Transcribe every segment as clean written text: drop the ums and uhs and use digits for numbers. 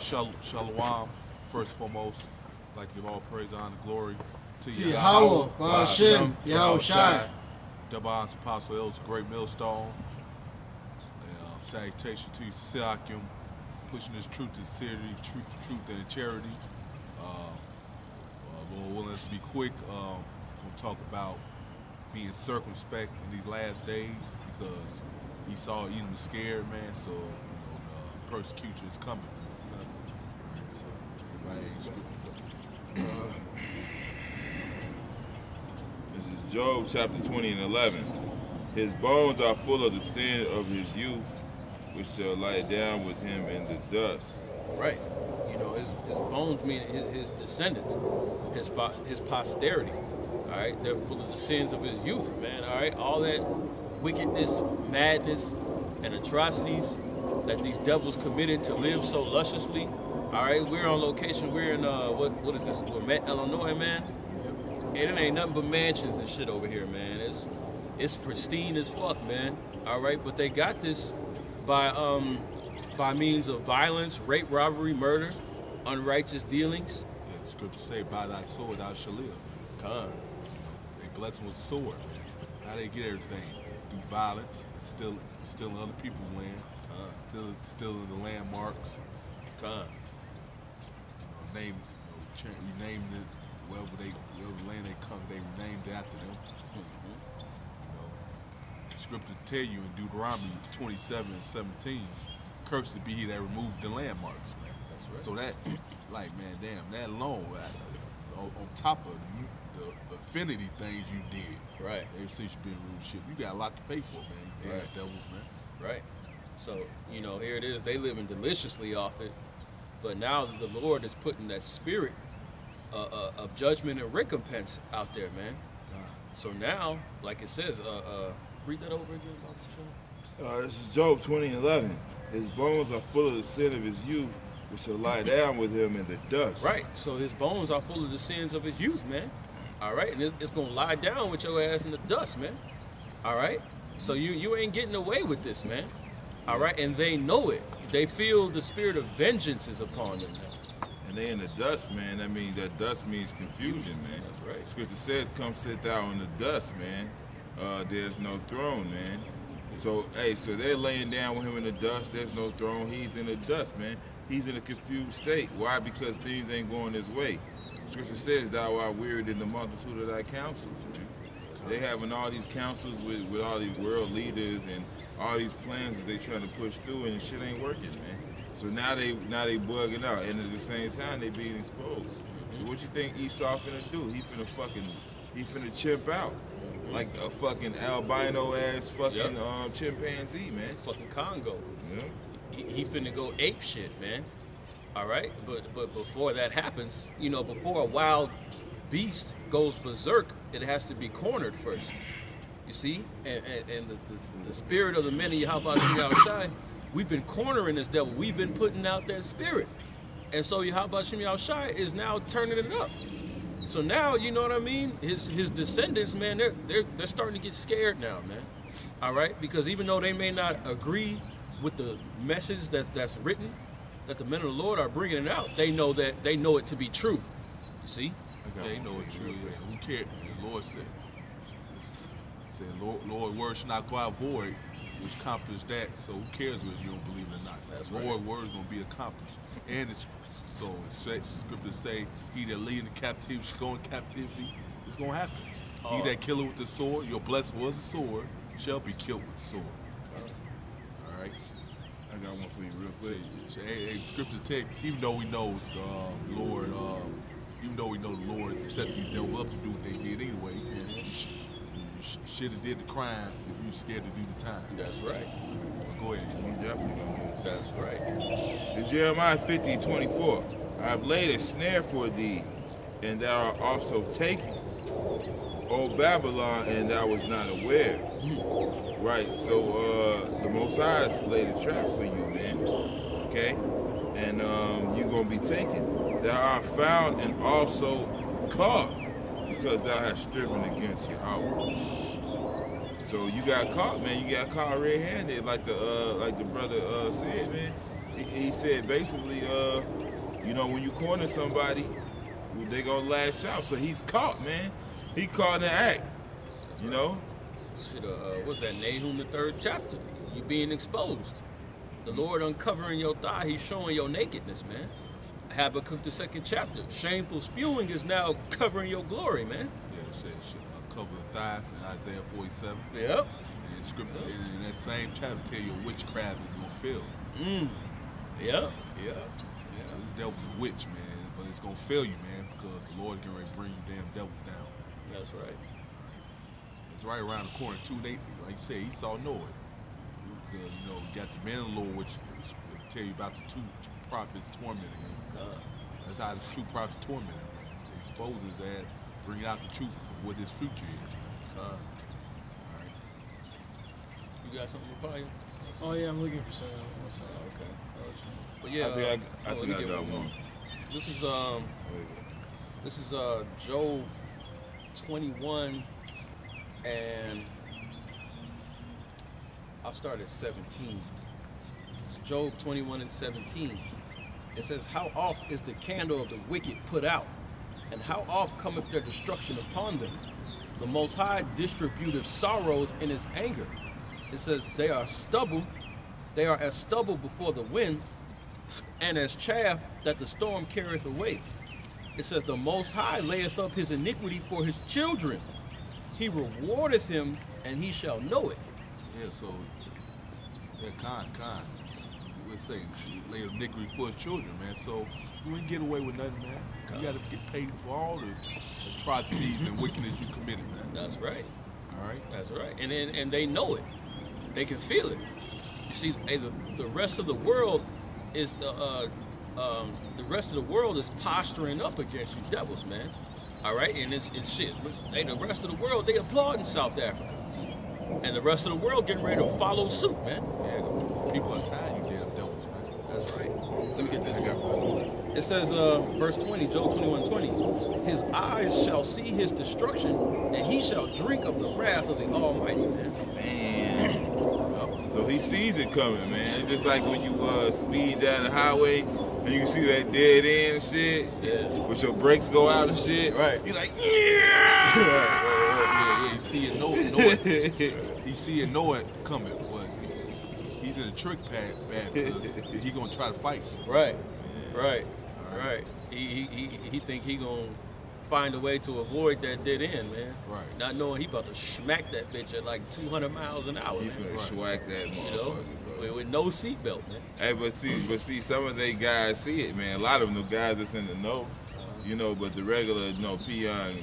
Shalom, first and foremost, I'd like to give all praise, honor, glory to Yahweh, Ba'ashem, Yahweh Shai. Double honors, Apostle El's great millstone. And, salutation to you, Siakim, pushing this truth and sincerity, truth and charity. Lord willing, let's be quick. Going to talk about being circumspect in these last days because Esau, Edom is scared, man. So the persecution is coming. So everybody ain't scripted. This is Job chapter 20 and 11. His bones are full of the sin of his youth, which shall lie down with him in the dust. Right. You know, his bones mean his descendants, his posterity. All right. They're full of the sins of his youth, man. All right. All that wickedness, madness, and atrocities that these devils committed to live so lusciously. All right. We're on location. We're in, what is this? We're Met, Illinois, man. And it ain't nothing but mansions and shit over here, man. It's pristine as fuck, man. All right. But they got this by means of violence, rape, robbery, murder, unrighteous dealings. Yeah, the scripture say, by thy sword thou shalt live. Con. They bless them with sword. How they get everything? Through violence, stealing other people's land, stealing the landmarks. Con. You name it, wherever land they come, they named after them. The scripture tell you in Deuteronomy 27:17, cursed be he that removed the landmarks, man. That's right. So that, like, man, damn, that alone, on top of the affinity things you did, right? Ever since you've been rude shit, you got a lot to pay for, man. Right. Devils, man. Right. So here it is. They living deliciously off it, but now the Lord is putting that spirit of judgment and recompense out there, man. So now, like it says, read that over again, This is Job 20 and 11. His bones are full of the sin of his youth, which shall lie down with him in the dust. Right. So his bones are full of the sins of his youth, man. All right. And it's going to lie down with your ass in the dust, man. All right. So you ain't getting away with this, man. All right. And they know it. They feel the spirit of vengeance is upon them, man. And they in the dust, man. That means that dust means confusion, man. That's right. Scripture says, come sit down in the dust, man. There's no throne, man. So they're laying down with him in the dust. There's no throne. He's in the dust, man. He's in a confused state. Why? Because things ain't going his way. Scripture says, thou art wearied in the multitude of thy counsels, man. They having all these councils with all these world leaders and all these plans that they trying to push through, and shit ain't working, man. So now they bugging out, and at the same time they being exposed. So what you think Esau finna do? He finna chimp out. Like a fucking albino ass fucking chimpanzee, man. Fucking Congo. Yeah. He finna go ape shit, man. All right, but before that happens, before a wild beast goes berserk, it has to be cornered first. You see, and the spirit of the men of Yahweh Shai, we've been cornering this devil. We've been putting out that spirit, and so Yahweh Shai is now turning it up. So now, you know what I mean? His descendants, man, they're starting to get scared now, man. All right, because even though they may not agree with the message that's written, that the men of the Lord are bringing it out, they know it to be true. You see? They know it's true, man. Who cares? The Lord said, Lord, word should not go out void, which accomplished that. So who cares whether you don't believe it or not? That's Lord, right. word is going to be accomplished. And it's so scripture say, he that lead in captivity should go in captivity. It's going to happen. He that killeth with the sword, your blessing was the sword, shall be killed with the sword. All right? I got one for you real quick. Scripture tell you, even though we know the Lord set these devils up to do what they did anyway, you should have did the crime if you scared to do the time. That's right. But go ahead. You definitely gonna get it. That's right. In Jeremiah 50:24, I have laid a snare for thee, and thou art also taken, O Babylon, and thou was not aware. Right, so the Most High has laid a trap for you, man. Okay? And you're going to be taken. Thou art found and also caught, because thou hast striven against Yahweh. So you got caught, man. You got caught red-handed, like the brother said, man. he said basically, when you corner somebody, they gonna lash out. So he's caught, man. He caught in the act. That's You right. know. Shit, what's that? Nahum, the 3rd chapter. You being exposed. The Lord uncovering your thigh. He's showing your nakedness, man. Habakkuk, the 2nd chapter. Shameful spewing is now covering your glory, man. Yeah, it says cover the thighs in Isaiah 47. Yep. And scripture in that same chapter tell you witchcraft is gonna fail. Yep. This devil's a witch, man, but it's gonna fail you, man, because the Lord's gonna bring you damn devils down, man. That's right. It's right around the corner too. They, like you said, Esau know it. Because, you got the man of the Lord, which tell you about the two prophets tormenting him. That's how the two prophets torment him, man. They expose his ass, bringing out the truth of what his future is. All right. You got something to play? Oh yeah, I'm looking for something. Okay. But yeah, I think I got one. This is Job 21, and I'll start at 17. It's Job 21 and 17. It says, "How oft is the candle of the wicked put out, and how oft cometh their destruction upon them? The Most High distributeth sorrows in his anger." It says, "They are stubble, they are as stubble before the wind, and as chaff that the storm carrieth away." It says, "The Most High layeth up his iniquity for his children. He rewardeth him, and he shall know it." Yeah, so, kind. We'll say, lay iniquity for his children, man. So, you ain't get away with nothing, man. You got to get paid for all the atrocities and wickedness you committed, man. That's right. All right? That's right. And they know it. They can feel it. You see, hey, the rest of the world is posturing up against you devils, man. All right, and it's shit. Hey, the rest of the world, they applauding South Africa, and the rest of the world getting ready to follow suit, man. Yeah, people are tired of you damn devils, man. That's right. Let me get this one. It says, verse 20, Job 21:20. "His eyes shall see his destruction, and he shall drink of the wrath of the Almighty," man. Man. So he sees it coming, man. It's just like when you speed down the highway and you see that dead end and shit, but your brakes go out and shit. Right. You're like, Yeah, yeah. you see it, know it. He see it, know it coming, but he's in a trick pad because he gonna try to fight. Right. He think he gonna find a way to avoid that dead end, man. Right. Not knowing he about to smack that bitch at like 200 miles an hour, He man. finna swag that You motherfucker, know, bro. with no seatbelt, man. Hey, but see, some of they guys see it, man. A lot of them, the guys that's in the know, but the regular, peon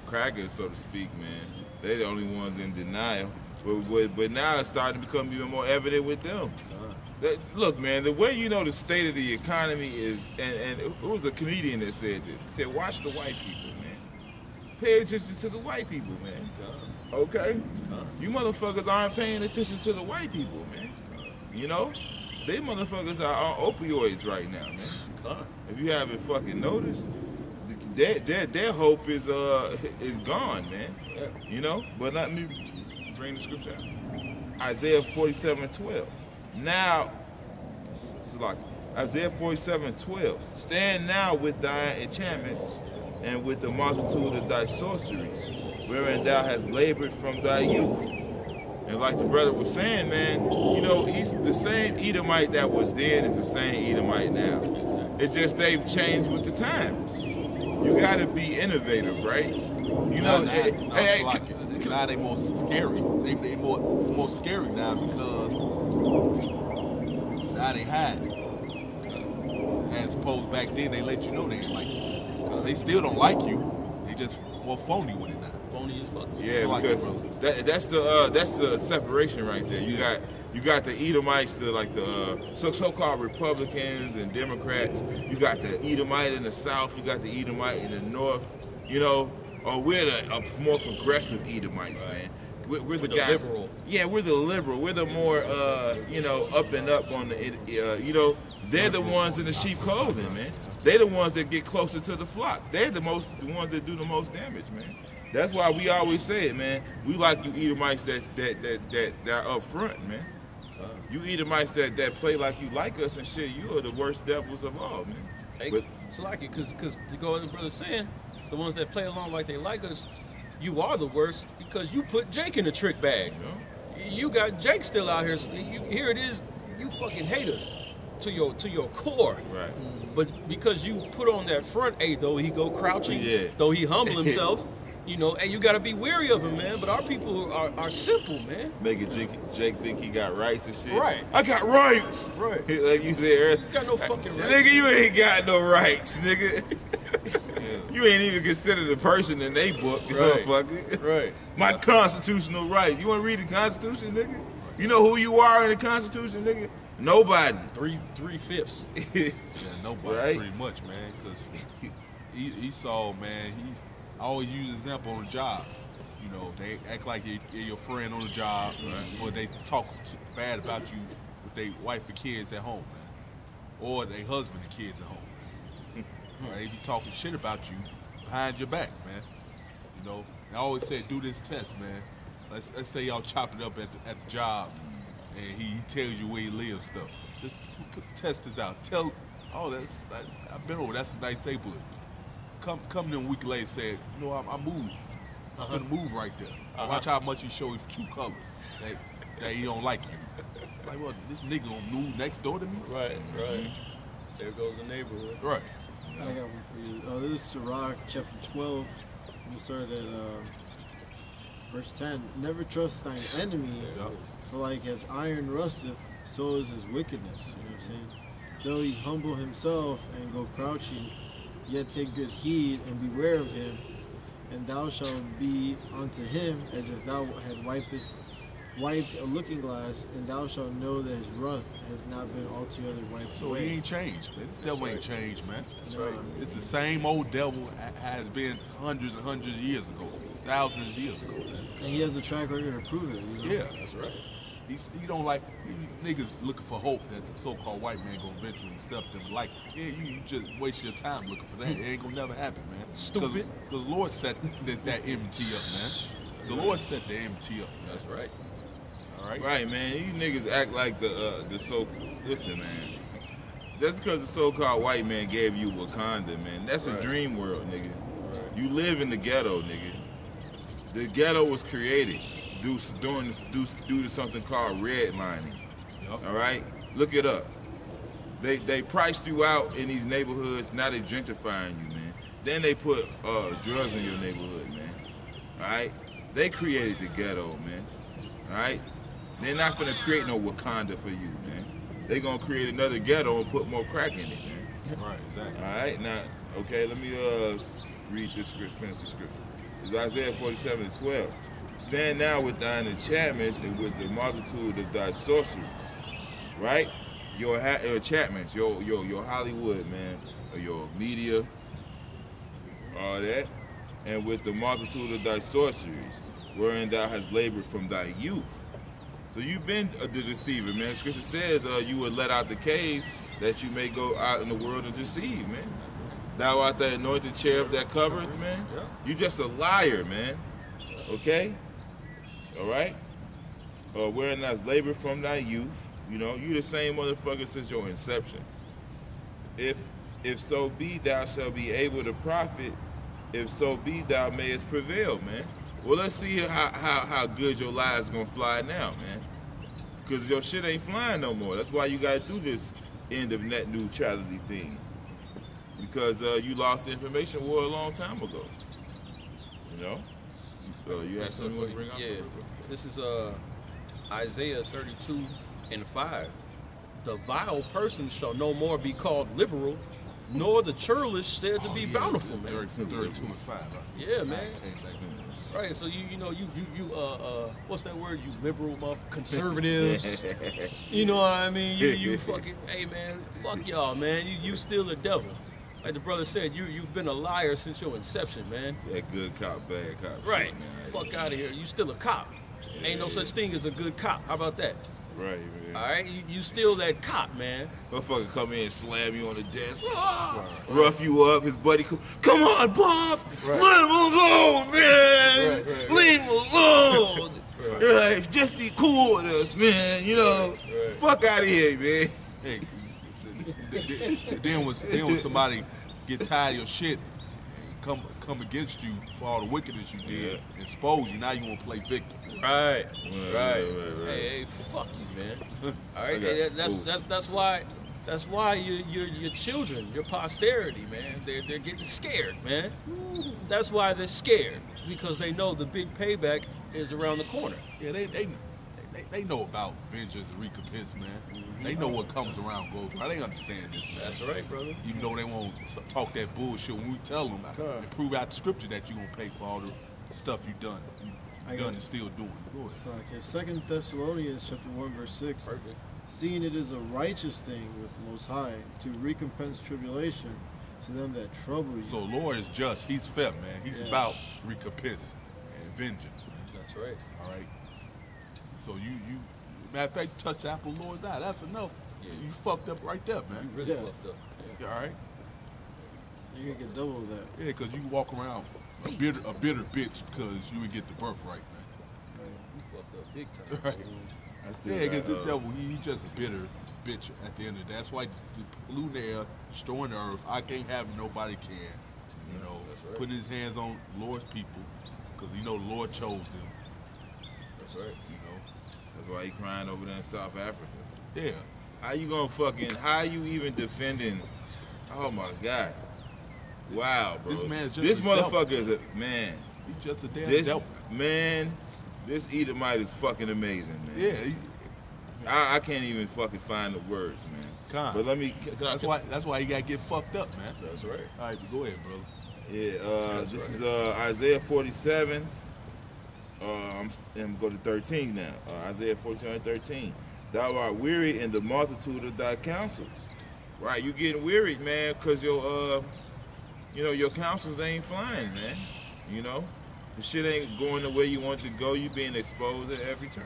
crackers, so to speak, man, they the only ones in denial. But now it's starting to become even more evident with them. Look, man, the way the state of the economy is, and who was the comedian that said this? He said, watch the white people, man. Pay attention to the white people, man. Okay? You motherfuckers aren't paying attention to the white people, man. They motherfuckers are on opioids right now, man. If you haven't fucking noticed, their hope is gone, man. But let me bring the scripture out. Isaiah 47:12. Now, Isaiah 47:12. Stand now with thy enchantments and with the multitude of thy sorceries, wherein thou hast labored from thy youth. And like the brother was saying, man, he's the same Edomite that was then is the same Edomite now. It's just they've changed with the times. You got to be innovative, right? Now they more scary. It's more scary now because now they hide it. As opposed back then, they let you know they ain't like you. They still don't like you. They just more phony with it now. Phony as fuck. Yeah, because that's the separation right there. You got the Edomites, the so-called Republicans and Democrats. You got the Edomite in the South. You got the Edomite in the North. Or we're the more progressive Edomites, man. We're the guy. Liberal. Yeah, we're the liberal. We're the more, up and up on the, they're the ones in the sheep clothing, man. They're the ones that get closer to the flock. They're the ones that do the most damage, man. That's why we always say it, man. We like you Edomites that are up front, man. You Edomites that play like you like us and shit, you are the worst devils of all, man. Hey, But Salaki, because to go as the brother saying, the ones that play along like they like us, you are the worst because you put Jake in the trick bag. You got Jake still out here. Here it is. You fucking hate us to your core. right. But because you put on that front, hey, though he go crouching, Yeah. though he humble himself, you know, hey, you got to be wary of him, man. But our people are simple, man. Making Jake think he got rights and shit. Right. I got rights. Right. Like you said earlier. You got no fucking rights. Nigga, you ain't got no rights, nigga. You ain't even considered a person in they book, Right. motherfucker. Right. My constitutional rights. You want to read the Constitution, nigga? You know who you are in the Constitution, nigga? Nobody. 3/5. Yeah, nobody Right. pretty much, man. Because Esau, man, I always use an example on the job. You know, they act like you're your friend on the job, or they talk bad about you with their wife and kids at home, man, or their husband and kids at home, man. Or they be talking shit about you behind your back, man. You know, and I always say, do this test, man. Let's say y'all chop it up at the job, and he tells you where he lives, stuff. Just test this out. I've been over. That's a nice neighborhood. Come in a week later, say, you know, I moved. I'm finna move right there. Watch how much he show his true colors. That he don't like you. Like, well, this nigga gonna move next door to me? Right. There goes the neighborhood. Right. I got one for you. This is Sirach chapter 12. We'll start at verse 10. Never trust thine enemy, Yeah. for like as iron rusteth, so is his wickedness. You know what I'm saying? Though he humble himself and go crouching, yet take good heed and beware of him, and thou shalt be unto him as if thou had wiped a looking glass, and thou shalt know that his wrath has not been altogether wiped So away. he ain't changed, man. This devil ain't changed, man. That's right. It's the same old devil has been hundreds and hundreds of years ago, thousands of years ago, man. And he has a track record to prove it. You know? Yeah. That's right. He don't like niggas looking for hope that the so-called white man gonna eventually accept them. Like, yeah, you just waste your time looking for that. It ain't gonna never happen, man. Stupid. Because the Lord set that enmity up, man. The Lord set the enmity up. Man. That's right. All right. Right, man. You niggas act like the so. Listen, man. Just because the so-called white man gave you Wakanda, man, that's a dream world, nigga. You live in the ghetto, nigga. The ghetto was created due to something called redlining. Yep. All right, look it up. They priced you out in these neighborhoods. Now they gentrifying you, man. Then they put drugs in your neighborhood, man. All right, they created the ghetto, man. All right, they're not gonna create no Wakanda for you, man. They gonna create another ghetto and put more crack in it, man. Right. Exactly. All right, now, okay, let me read this script, finish the scripture. It's Isaiah 47:12. Stand now with thine enchantments and with the multitude of thy sorceries, right? Your enchantments, your Hollywood, man, or your media, all that, and with the multitude of thy sorceries, wherein thou hast labored from thy youth. So you've been the deceiver, man. The scripture says you were let out the caves that you may go out in the world and deceive, man. Thou art the anointed cherub that covereth, man. You just a liar, man. Okay? All right? Wherein thou hast labored from thy youth. You know, you the same motherfucker since your inception. If so be thou shalt be able to profit, if so be thou mayest prevail, man. Well, let's see how good your lie is gonna fly now, man. Because your shit ain't flying no more. That's why you gotta do this end of net neutrality thing. Because you lost the information war a long time ago. You know? You had something you want to bring up? Yeah. This is Isaiah 32:5. The vile person shall no more be called liberal, nor the churlish said to be bountiful, man. 32 and 5. Right? Yeah, man. Hey, Right, so you know you what's that word? You liberal conservatives. You know what I mean? You fucking hey man, fuck y'all, man. You still the devil. Like the brother said, you've been a liar since your inception, man. That good cop, bad cop. Right. Shit, man. Fuck out of here. You still a cop. Ain't no such thing as a good cop. How about that? Right, man. All right, you still that cop, man. Motherfucker come in and slam you on the desk. Rough you up. His buddy come on, Bob. Right. Let him alone, man. Right. Leave him alone. Right. Just be cool with us, man. You know, fuck out of here, man. Hey, then when somebody get tired of your shit, come against you for all the wickedness you did, expose you. Now you want to play victim. Right, right. Right. Hey, fuck you, man. All right, Okay, hey, cool. that's why your children, your posterity, man, they're getting scared, man. That's why they're scared because they know the big payback is around the corner. Yeah, they know about vengeance and recompense, man. They know what comes around goes around. They understand this, man. That's right, brother. Even though they won't talk that bullshit when we tell them, and prove out the scripture that you gonna pay for all the stuff you done and still doing. Go ahead. So, okay, 2 Thessalonians chapter 1 verse 6. Perfect. Seeing it is a righteous thing with the Most High to recompense tribulation to them that trouble you. So Lord is just. He's fair, man. He's about recompense and vengeance, man. That's right. All right. So you matter of fact, you touch the apple of the Lord's eye. That's enough. Yeah. You fucked up right there, You man. really Yeah. fucked up. Yeah. All right. You're going to get double of that. Yeah, because you walk around a bitter bitch because you didn't get the birthright, man. You fucked up big time. Right. I still Yeah, got, because this devil, he just a bitter bitch at the end of the day. That's why the polluting the air, destroying the earth. I can't have it, nobody can. You know, That's right. putting his hands on Lord's people because you know the Lord chose them. That's right. You know, That's why he crying over there in South Africa. yeah. How you even defending? Oh my God. Wow, bro. This man's just this a motherfucker is a man. He's just a damn This devil. man, this Edomite is fucking amazing, man. Yeah, I can't even fucking find the words, man. Con. But let me. that's why he got to get fucked up, man. That's right. All right, go ahead, brother. Yeah, That's this right. is Isaiah 47. I'm going to 13 now. Isaiah 47:13. Thou art weary in the multitude of thy counsels. Right, you getting wearied, man, because your counsels ain't flying, man. You know, the shit ain't going the way you want it to go. You being exposed at every turn.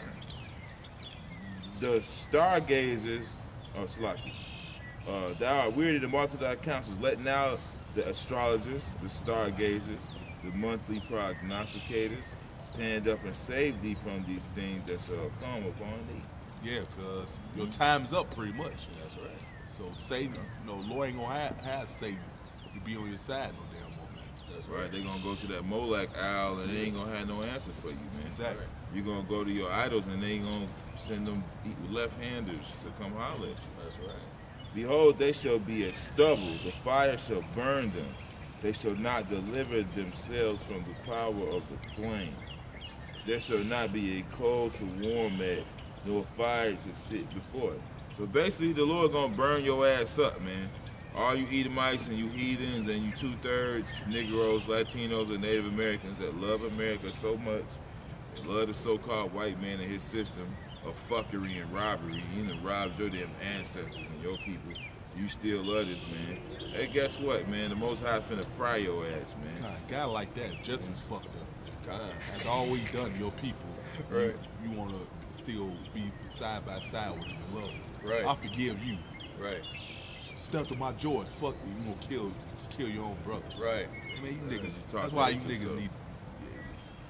The stargazers are slucky. Thou art weary in the multitude of thy counsels. Let now the astrologers, the stargazers, the monthly prognosticators stand up and save thee from these things that shall come upon thee. Yeah, because your time's up pretty much. That's right. So Satan, Lord ain't gonna have Satan to be on your side no damn more, man. That's Right, right. they're gonna go to that Molech owl and they ain't gonna have no answer for you, man. Exactly. You're gonna go to your idols and they ain't gonna send them left-handers to come holler at you. That's right. Behold, they shall be as stubble, the fire shall burn them. They shall not deliver themselves from the power of the flame. There shall not be a coal to warm at, nor fire to sit before it. So basically, the Lord gonna burn your ass up, man. All you Edomites and you heathens and you 2/3 Negroes, Latinos, and Native Americans that love America so much, they love the so-called white man and his system of fuckery and robbery. He done robs your damn ancestors and your people. You still love this, man. Hey, guess what, man? The Most High finna fry your ass, man. God, a guy like that just as fucked up, man. God. Has always done to your people. Right. You want to still be side by side with them and love them. Right. I forgive you. Right. Step to my joy. Fuck you. You gonna kill your own brother. Right. Man, you niggas. Talk That's why to you niggas yourself. need.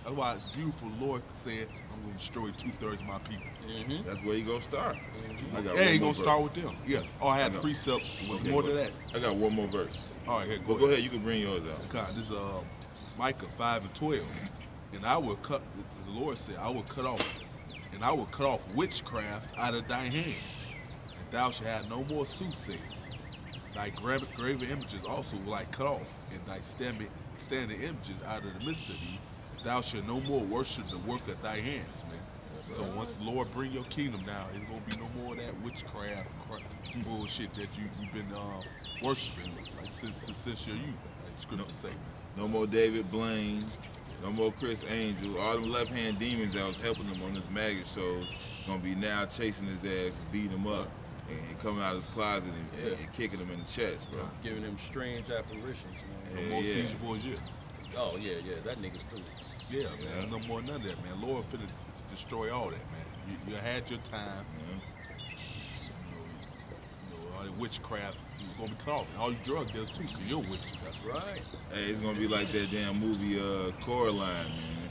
That's why it's beautiful. The Lord said, "I'm gonna destroy 2/3 of my people." Mm-hmm. That's where you gonna start. I got Yeah, one he more gonna start verse. with them. Yeah. Oh, I had know. a precept. Was Okay, more go to ahead. that. I got one more verse. All right, here, Well, go ahead. You can bring yours out. God, this is Micah 5:12, and I will cut. As the Lord said, I will cut off witchcraft out of thy hands, and thou shalt have no more soothsayers. Thy graven images also will I cut off, and thy standing images out of the midst of thee. And thou shalt no more worship the work of thy hands, man. So once the Lord bring your kingdom down, it's gonna be no more of that witchcraft bullshit that you've been worshiping like since your youth, like the scripture say. No more David Blaine. No more Chris Angel. All them left-hand demons that was helping him on this maggot show gonna be now chasing his ass, beating him up, and coming out of his closet and kicking him in the chest, bro. Giving him strange apparitions, man. No Yeah, more yeah. siege boys, yeah. Oh yeah, yeah. That nigga's through. Yeah, man. No more none of that, man. Lord finna destroy all that, man. You had your time. All that witchcraft is gonna be cut off. And all you drug dealers too, cause you're witches. That's right. Hey, it's gonna be like that damn movie Coraline, man.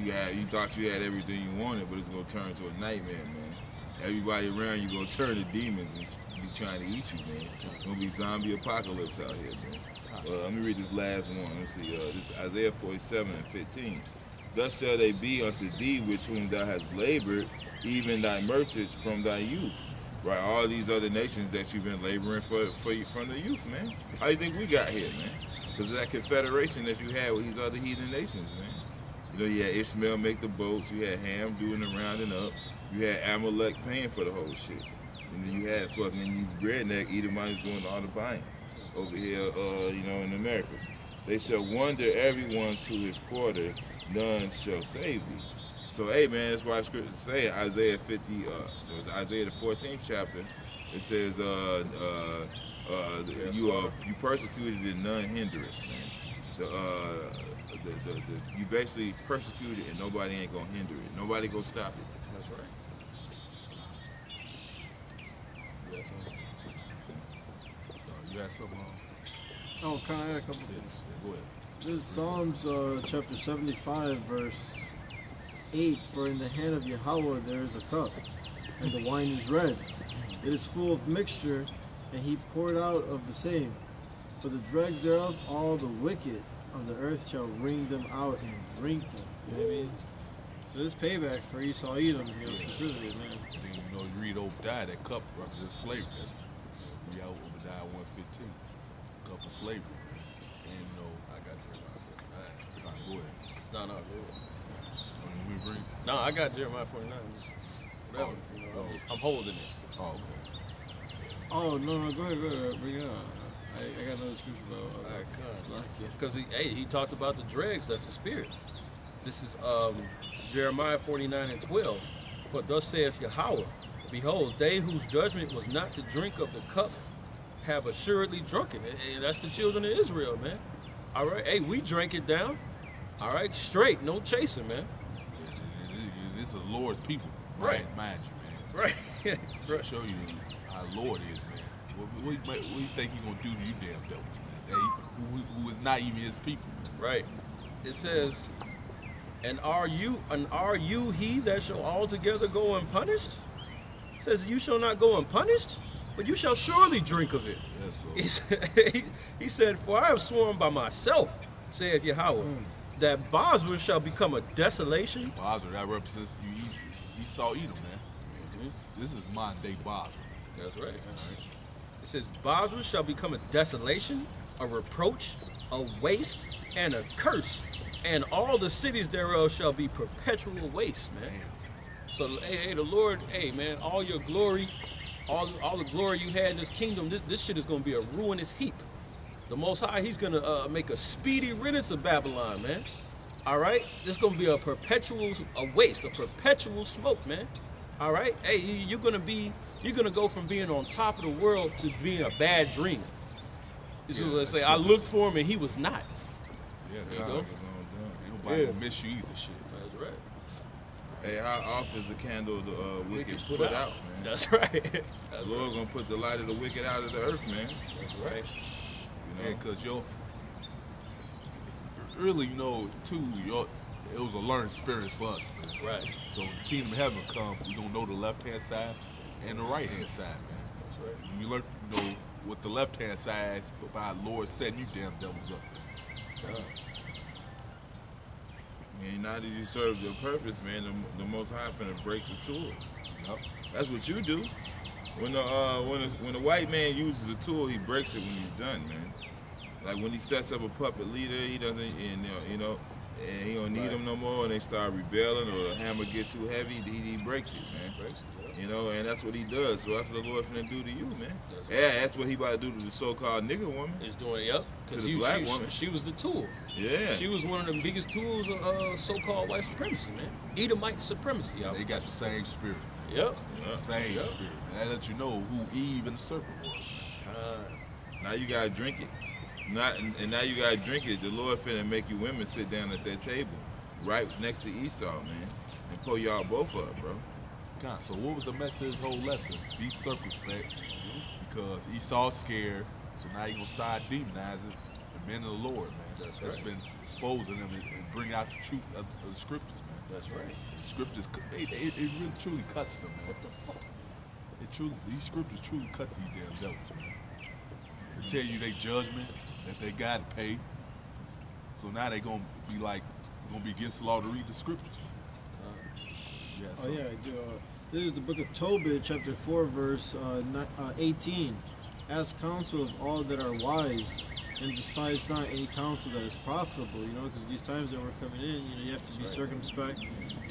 You thought you had everything you wanted, but it's gonna turn into a nightmare, man. everybody around you gonna turn to demons and be trying to eat you, man. It's gonna be zombie apocalypse out here, man. Let me read this last one. Let's see. This is Isaiah 47:15. Thus shall they be unto thee which whom thou hast labored, even thy merchants from thy youth. Right, all these other nations that you've been laboring for from the youth, man. How you think we got here, man? Because of that confederation that you had with these other heathen nations, man. You know, you had Ishmael make the boats, you had Ham doing the rounding up, you had Amalek paying for the whole shit. And then you had fucking these redneck Edomites doing all the buying over here, you know, in the Americas. They shall wander everyone to his quarter, none shall save thee. So, hey, man, that's why scripture say Isaiah 50, Isaiah the 14th chapter, it says, you persecuted and none hindereth, man. You basically persecuted and nobody ain't gonna hinder it. Nobody gonna stop it. That's right. You had something on? Oh, can I add a couple things? Yeah, go ahead. This is Psalms chapter 75, verse 8. For in the hand of Yahweh there is a cup, and the wine is red. It is full of mixture, and he poured out of the same. For the dregs thereof, all the wicked of the earth shall wring them out and drink them. You know what I mean? So this payback for Esau Edom, you know, specifically, man. And then, you know, you read Obadiah, that cup represents slavery. That's Obadiah 1:15. Cup of slavery, man. And, you know, I got Jeremiah 49. go ahead. No, go ahead. Let me bring. No, I got Jeremiah 49. Just whatever. Oh, You know, oh. I'm holding it. Oh, okay. Oh, no, go ahead, bring it on. I got another scripture about All right, come. Slakia. Because he talked about the dregs, that's the spirit. This is Jeremiah 49:12. For thus saith Yahweh, behold, they whose judgment was not to drink of the cup have assuredly drunken it. And that's the children of Israel, man. All right, hey, we drank it down. All right, straight, no chasing, man. This is the Lord's people. Right. Mind you, man. Right. Right. Show you how Lord is, man. What do you think he's gonna do to you damn devils, man? Who is not even his people, man. Right. It says, and are you he that shall altogether go unpunished? It says, you shall not go unpunished, but you shall surely drink of it. Yes, He said, for I have sworn by myself, saith Yahweh, that Basra shall become a desolation. Basra, that represents Esau Edom, man. This is modern day Basra. That's right. It says, Basra shall become a desolation, a reproach, a waste, and a curse, and all the cities thereof shall be perpetual waste, man. Damn. So, hey, the Lord, hey, man, all your glory, all the glory you had in this kingdom, this shit is going to be a ruinous heap. The Most High, he's going to make a speedy riddance of Babylon, man. All right? This is going to be a waste, a perpetual smoke, man. All right? Hey, you're going to go from being on top of the world to being a bad dream. This is what they say, I looked for him and he was not. Yeah, There you God, go. ain't nobody gonna miss you either, shit. That's right. Hey, how off is the candle the wicked Put put out. out, man? That's right. The Lord gonna put the light of the wicked out of the earth, man. That's right. You know? Yeah, cause really, you know, too, it was a learning experience for us, man. Right. So when the kingdom of heaven come, we gonna know the left hand side and the right hand side, man. That's right. You learn, you know, what the left hand side is by the Lord setting you damn devils up. And now that you serve your purpose, man, the Most High finna break the tool. Yep. That's what you do. When the white man uses a tool, he breaks it when he's done, man. Like when he sets up a puppet leader, he doesn't, and and he don't need them no more, and they start rebelling, or the hammer get too heavy, he breaks it, man. Breaks it, yeah. You know, and that's what he does. So that's what the Lord finna do to you, man. That's Yeah, that's what he about to do to the so-called nigger woman. He's doing it up To the black woman. she was the tool. Yeah. She was one of the biggest tools of so-called white supremacy, man. Edomite supremacy. They got the same spirit, man. Yep. Same Yep. spirit. That lets you know who Eve and the serpent was. Now you gotta drink it. Now you gotta drink it. The Lord finna make you women sit down at that table, right next to Esau, man, and pull y'all both up, bro. God, so what was the message of this whole lesson? Be circumspect, because Esau's scared, so now you're gonna start demonizing the men of the Lord, man. That's That's right. been exposing them and bringing out the truth of the scriptures, man. That's right. The scriptures, it really truly cuts them, man. What the fuck? These scriptures truly cut these damn devils, man. To tell you they judgment that they got to pay. So now they gonna be like, gonna be against the law to read the scriptures. Yeah. Oh So, yeah, I do. This is the book of Tobit, chapter 4, verse 18. Ask counsel of all that are wise, and despise not any counsel that is profitable. You know, because these times that we're coming in, you know, you have to be circumspect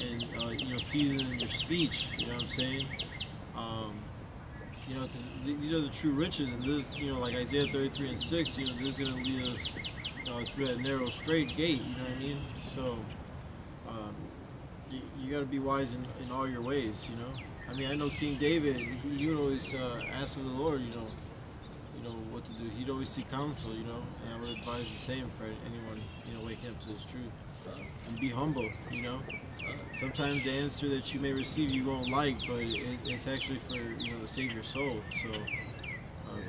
and you know, seasoned in your speech. You know what I'm saying? You know, because these are the true riches, and this, you know, like Isaiah 33 and 6. You know, this is going to lead us through that narrow, straight gate. You know what I mean? So. You got to be wise in all your ways, you know. I mean, I know King David. He would always ask of the Lord, you know what to do. He'd always seek counsel, you know. And I would advise the same for anyone, you know, waking up to this truth. And be humble, you know. Sometimes the answer that you may receive you won't like, but it's actually for, you know, to save your soul. So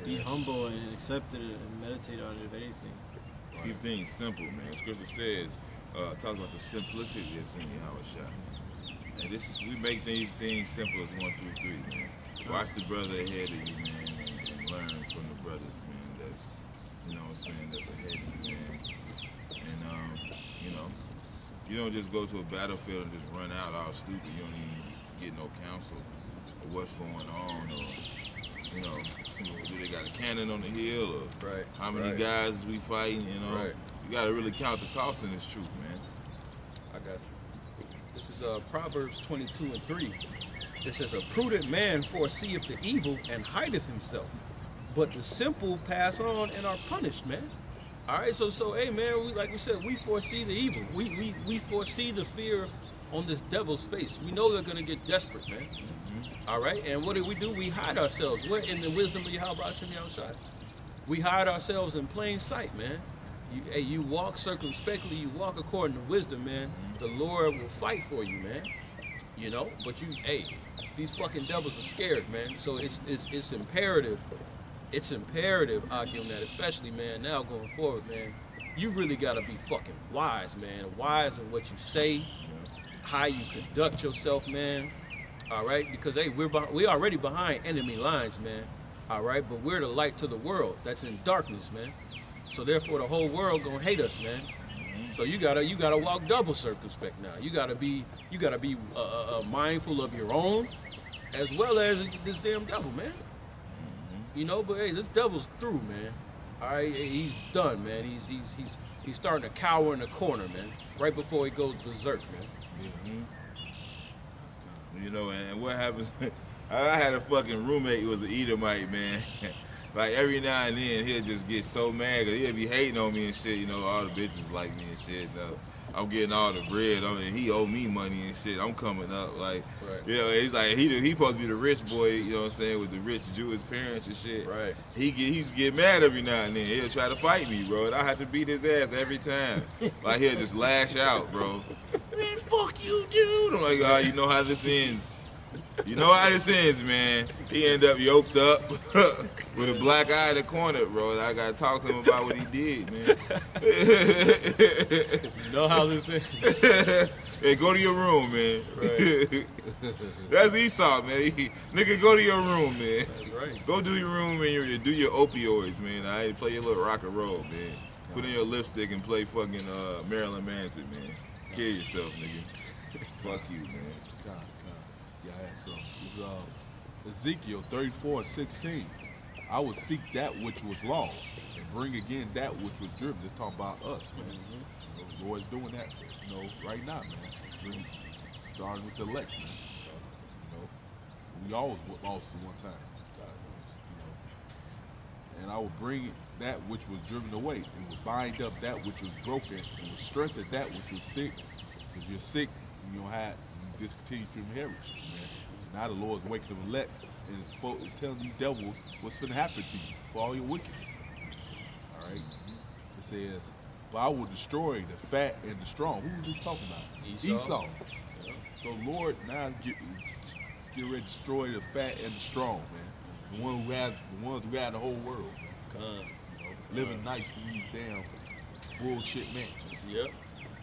be humble and accept it and meditate on it, if anything. Keep things simple, man. Scripture says, talk about the simplicity that's in Yahushua. And we make these things simple as 1, 2, 3, man. Watch the brother ahead of you, man, and learn from the brothers, man. That's, you know what I'm saying, that's ahead of you, man. And you know, you don't just go to a battlefield and just run out all stupid. You don't even get no counsel of what's going on, or you know, do they got a cannon on the hill, or how many guys is we fighting? You know, you got to really count the cost in this truth, man. I got you. This is Proverbs 22 and 3. It says, a prudent man foreseeth the evil and hideth himself, but the simple pass on and are punished, man. All right, so hey, man, like we said, we foresee the evil. We foresee the fear on this devil's face. We know they're going to get desperate, man. All right, and what do? We hide ourselves. What in the wisdom of Yahweh Hashem Yahushua? We hide ourselves in plain sight, man. You walk circumspectly, you walk according to wisdom, man. The Lord will fight for you, man. You know, but these fucking devils are scared, man. So it's imperative. It's imperative, Akim, that especially, man, now going forward, man, you really gotta be fucking wise, man. Wise in what you say, how you conduct yourself, man. All right, because we already behind enemy lines, man. All right, but we're the light to the world that's in darkness, man. So therefore, the whole world gonna hate us, man. So you gotta walk double circumspect now. You gotta be mindful of your own, as well as this damn devil, man. You know, but hey, this devil's through, man. All right, he's done, man. He's starting to cower in the corner, man. Right before he goes berserk, man. You know, and what happens? I had a fucking roommate who was an Edomite, man. Like every now and then he'll just get so mad because he'll be hating on me and shit. You know, all the bitches like me and shit. I'm getting all the bread. He owe me money and shit. I'm coming up like, you know, he's like he supposed to be the rich boy. You know what I'm saying, with the rich Jewish parents and shit. Right. He used to get mad every now and then. He'll try to fight me, bro. And I have to beat his ass every time. Like he'll just lash out, bro. Man, fuck you, dude. I'm like, you know how this ends. You know how this ends, man. He end up yoked up with a black eye in the corner, bro. And I gotta talk to him about what he did, man. You know how this ends. Hey, go to your room, man. Right. That's Esau, man. Nigga, go to your room, man. That's right. Go do your room and do your opioids, man. I play your little rock and roll, man. Put in your lipstick and play fucking Marilyn Manson, man. Kill yourself, nigga. Fuck you, man. So it's Ezekiel 34:16. I will seek that which was lost and bring again that which was driven. It's talking about us, man. You know, the Lord's doing that, you know, right now, man. Starting with the elect, man. You know, we always lost at one time. You know, and I will bring that which was driven away, and will bind up that which was broken, and will strengthen that which was sick. Because you're sick, you don't have discontinue from heritage, man. Now the Lord's waking them elect and is telling you devils what's going to happen to you for all your wickedness. All right? It says, but I will destroy the fat and the strong. Who was this talking about? Esau. Yeah. So Lord now get ready to destroy the fat and the strong, man. The ones who had the whole world, man. You know, living nice for these damn bullshit mansions. Yep.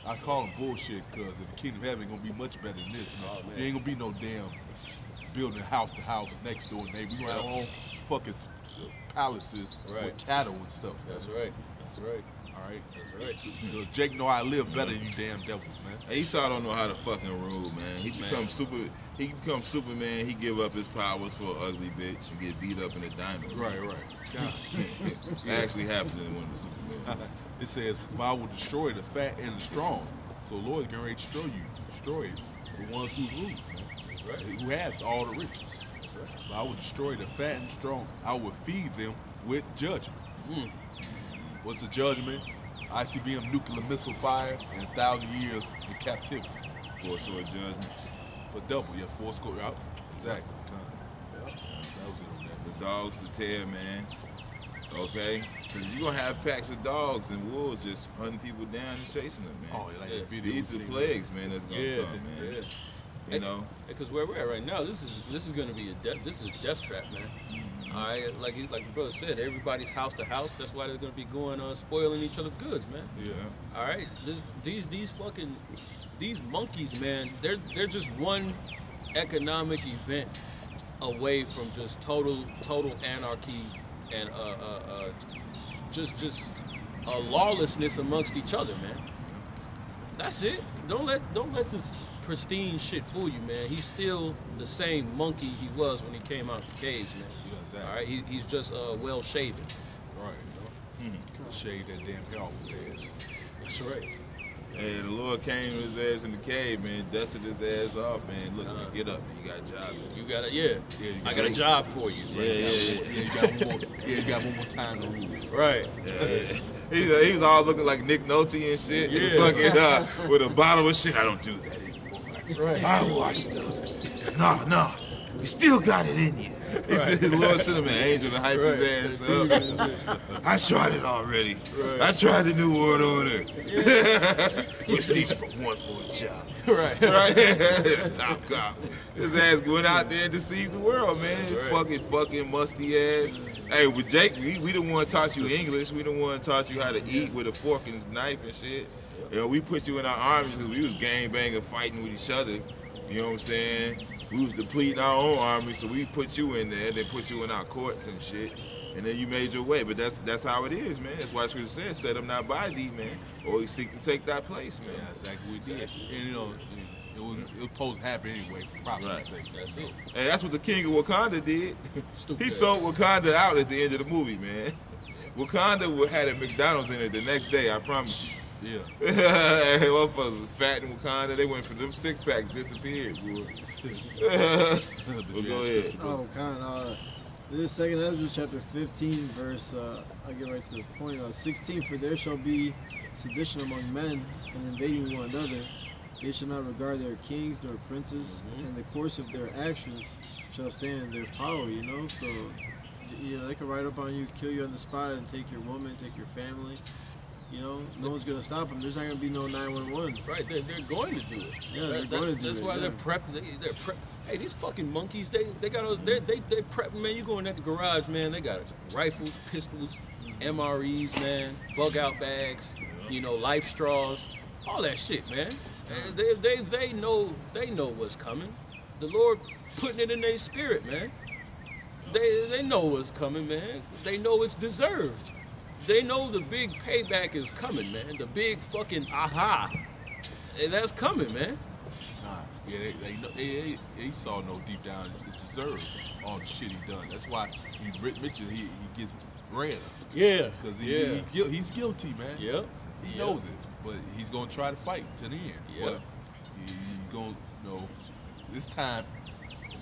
I call them bullshit because in the kingdom of heaven, ain't gonna be much better than this. Man. Oh, man. There ain't gonna be no damn building house to house next door neighbor. We gonna have our own fucking palaces Right. with cattle and stuff. That's man. right. That's right. All right. That's right. Because Jake know how to live better than you damn devils, man. Esau don't know how to fucking rule, man. He becomes Superman. He give up his powers for an ugly bitch and get beat up in a diner. Right. God. That actually happens in one of the Superman. It says, "But I will destroy the fat and the strong." So the Lord is getting ready to destroy the ones who's ruling, Right. who has all the riches. That's right. But I will destroy the fat and strong. I will feed them with judgment. What's the judgment? ICBM nuclear missile fire and 1,000 years in captivity. For sword judgment. For double, yeah, 4 score out. Exactly. That was it on that. The dogs to tear, man. Okay? Because you're going to have packs of dogs and wolves just hunting people down and chasing them, man. Oh, like Yeah. the video. These are the we seen. plagues, man, that's going to come, man. Yeah. You know? Because where we're at right now, this is going to be a death trap, man. All right, like the brother said, everybody's house to house. That's why they're going to be going spoiling each other's goods, man. Yeah. All right, these monkeys, man. They're just one economic event away from just total anarchy and just lawlessness amongst each other, man. That's it. Don't let this pristine shit fool you, man. He's still the same monkey he was when he came out the cage, man. Yeah, exactly. All right, he's just well shaven. Right. Shave that damn hair off his ass. That's right. Hey, the Lord came with his ass in the cave, man, dusted his ass off, man. Look, man, get up, man. You got a job. You got you I got got a it. job for you. You got one more time to rule. Right. He was all looking like Nick Nolte and shit. Yeah. Fucking with a bottle of shit. I don't do that anymore. Right. I washed up. No, you still got it in you. He said, the Lord sent him an angel to hype his ass up. I tried it already. Right. I tried the New World Order. Which needs for one more job. Right. Right? Top cop. His ass went out there and deceived the world, man. Right. Fucking musty ass. Hey, with Jake, we the one taught you English. We the one taught you how to eat with a fork and knife and shit. You know, we put you in our army because we was gang banging, fighting with each other. You know what I'm saying? We was depleting our own army, so we put you in there, then put you in our courts and shit. And then you made your way. But that's how it is, man. That's why Scripture says, set him not by thee, man, or he seek to take that place, man. Yeah, exactly what we did. And it was supposed to happen anyway, for prophecy's Right. sake. That's it. And that's what the king of Wakanda did. Stupid He ass. sold Wakanda out at the end of the movie, man. Wakanda had a McDonald's in it the next day, I promise you. Yeah. Motherfuckers was fat in Wakanda. They went from them 6-packs, disappeared, boy. Well, go ahead. Oh, kind. This is 2nd Ezra chapter 15, verse. I'll get right to the point. 16. For there shall be sedition among men, and invading one another. They shall not regard their kings nor princes, and the course of their actions shall stand in their power. You know, so they can ride up on you, kill you on the spot, and take your woman, take your family. You know, no one's gonna stop them. There's not gonna be no 911. Right, they're going to do it. Yeah, they're going to do That's it, why yeah. they're prepped. They're prepped. Hey, these fucking monkeys, they got they prep, man. You go in at the garage, man. They got rifles, pistols, MREs, man, bug out bags, life straws, all that shit, man. And they know what's coming. The Lord putting it in their spirit, man. They know what's coming, man. They know it's deserved. They know the big payback is coming, man. The big fucking aha. And that's coming, man. Nah, yeah, they Esau know deep down it's deserved all the shit he done. That's why Rick Mitchell he gets red Yeah. because Yeah. he's guilty, man. Yep. He knows it, but he's gonna try to fight to the end. Yeah. But he's gonna this time,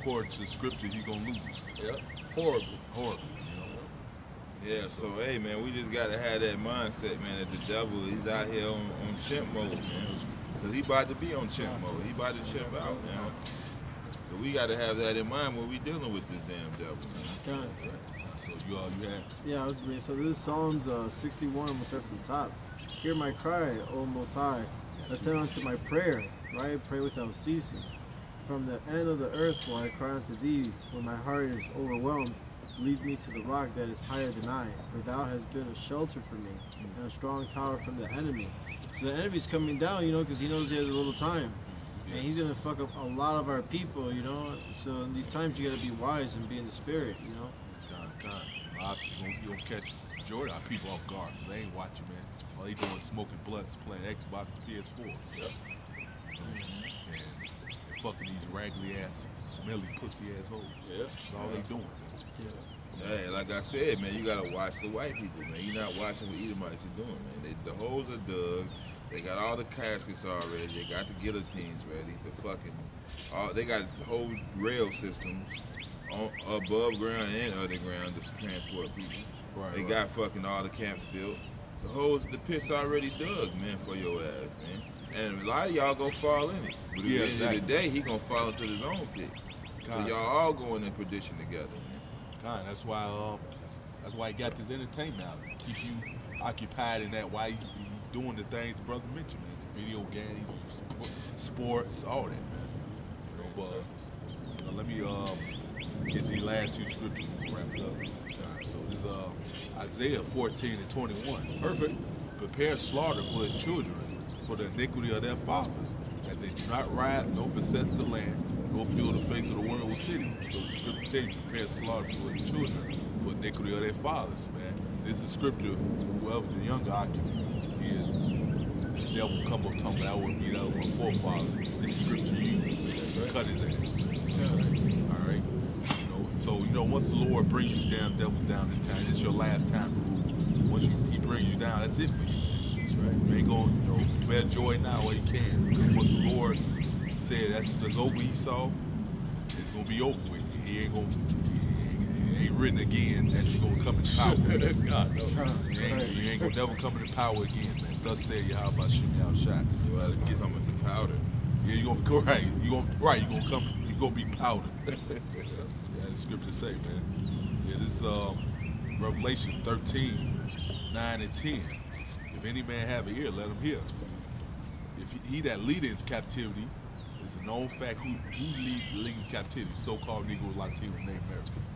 according to the scripture, he's gonna lose Yep. Horribly. horribly. Yeah, so hey man, we just gotta have that mindset, man, that the devil he's out here on chimp mode, man. Cause he about to be on chimp mode. He about to chimp out now. So we gotta have that in mind when we dealing with this damn devil, man. Kind. So you have Yeah, I was reading. So this is Psalms 61. I'm gonna start from the top. Hear my cry, O Most High. Attend unto my prayer. Right, pray without ceasing. From the end of the earth will I cry unto thee when my heart is overwhelmed. lead me to the rock that is higher than I, for thou hast been a shelter for me, and a strong tower from the enemy. So the enemy's coming down, because he knows he has a little time. And he's going to fuck up a lot of our people, So in these times, you got to be wise and be in the spirit, God. You gonna catch majority of our people off guard. 'Cause they ain't watching, man. All they doing is smoking blunts, playing Xbox, PS4. Yep. And fucking these raggedy ass, smelly pussy ass hoes. Yeah. That's all they doing, man. Hey, like I said, man, you gotta watch the white people, man. You're not watching what Edomites are doing, man. The holes are dug. They got all the caskets already. They got the guillotines ready. They got whole rail systems on above ground and underground to transport people. They got fucking all the camps built. The pit's already dug, man, for your ass, man. And a lot of y'all gonna fall in it. But at the end of the day, he gonna fall into his own pit. So y'all all going in perdition together, man. God, that's why he got this entertainment out. Keep you occupied in that while you doing the things the brother mentioned, man. The video games, sports, all that, man. But let me get these last two scriptures and wrap it up. So this is Isaiah 14:21. Perfect. Prepare slaughter for his children, for the iniquity of their fathers, that they do not rise nor possess the land, nor fill the face of the world with cities. So the scripture tells you, prepare slaughter for his children, for the iniquity of their fathers, man. This is scripture for whoever the younger occupant is. The devil come up talking about, I would be the other one forefathers. This is scripture you cut his ass, man. All right. So once the Lord bring you damn devils down this time, it's your last time to rule. Once he brings you down, that's it for you. That's right. You ain't gonna bear joy now while you can. Because once the Lord said that's over Esau, it's gonna be over with. He ain't written again that you're gonna come into power. God, no. You ain't gonna never come into power again, man. Thus said Yahweh Shem Yahushai. You gotta get them with the powder. Yeah, you gonna right. You gonna be powdered. Yeah, the scripture say, man. Yeah, this Revelation 13:9-10. If any man have an ear, let him hear. If he that leadeth in captivity is a known fact who lead in captivity, so-called Negro, Latino, native Americans.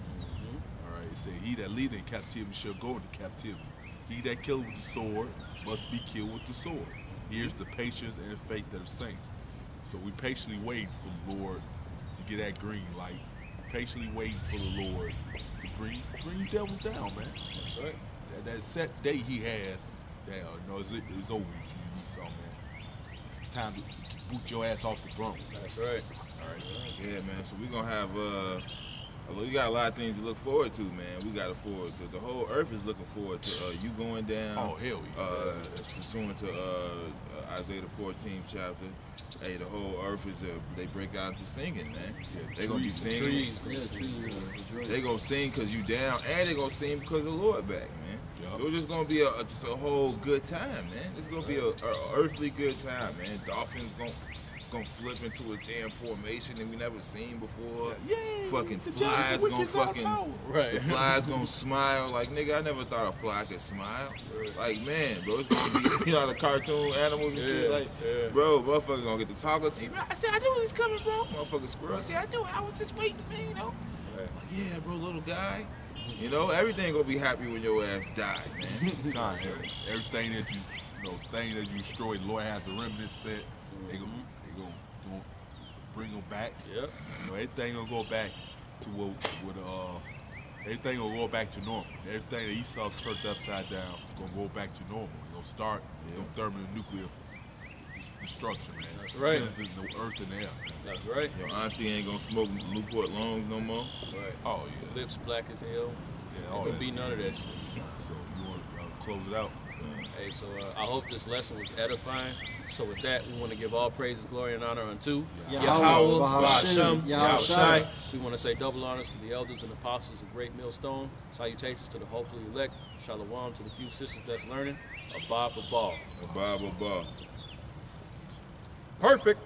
All right, it say he that leadeth in captivity shall go into captivity. He that killeth with the sword must be killed with the sword. Here's the patience and faith of the saints. So we patiently waiting for the Lord to get that green light. Patiently waiting for the Lord to bring you devils down, man. That's right. That set day he has, that it's over for you, Esau, man. It's time to boot your ass off the throne. That's right. All right. Yeah, man. So we're gonna have we got a lot of things to look forward to, man. We got to forward. The whole earth is looking forward to you going down. Oh, hell yeah. It's pursuant to Isaiah the 14th chapter. Hey, the whole earth is they break out into singing, man. Yeah, They're gonna be singing. Trees. They gonna sing because you down, and they gonna sing because the Lord back, man. Yep. So it's just gonna be just a whole good time, man. It's gonna be a earthly good time, man. Dolphins gonna flip into a damn formation that we never seen before. Yeah, fucking the flies devil gonna with his fucking power. Right. the flies gonna smile. Like, nigga, I never thought a fly could smile. Like, man, bro, it's gonna be the cartoon animals and shit. Like, bro, motherfucker gonna get the taco to you. I said I knew he was coming, bro. Motherfucker squirrel. I said I knew it. I was just waiting, man. Right. Like, yeah, bro, little guy. Everything gonna be happy when your ass die, man. God, everything that thing that you destroyed, the Lord has a remnant set. They gonna bring them back. Yep. Everything gonna go back to everything gonna go back to normal. Everything that Esau's turned upside down gonna go back to normal. You're gonna start thermonuclear destruction, man. That's right. Cleansing the earth and the air, man. That's right. Your auntie ain't gonna smoke Newport Longs no more. Right. Oh yeah. Lips black as hell. Yeah, all Ain't gonna that be shit. none of that shit. So you want to close it out? Hey, so I hope this lesson was edifying. So with that, we want to give all praises, glory, and honor unto Yahweh, Bahashem, Yahushai. Yahushai. We want to say double honors to the elders and apostles of Great Millstone. Salutations to the hopefully elect. Shalom to the few sisters that's learning. Abba, Babal. Abba. Perfect.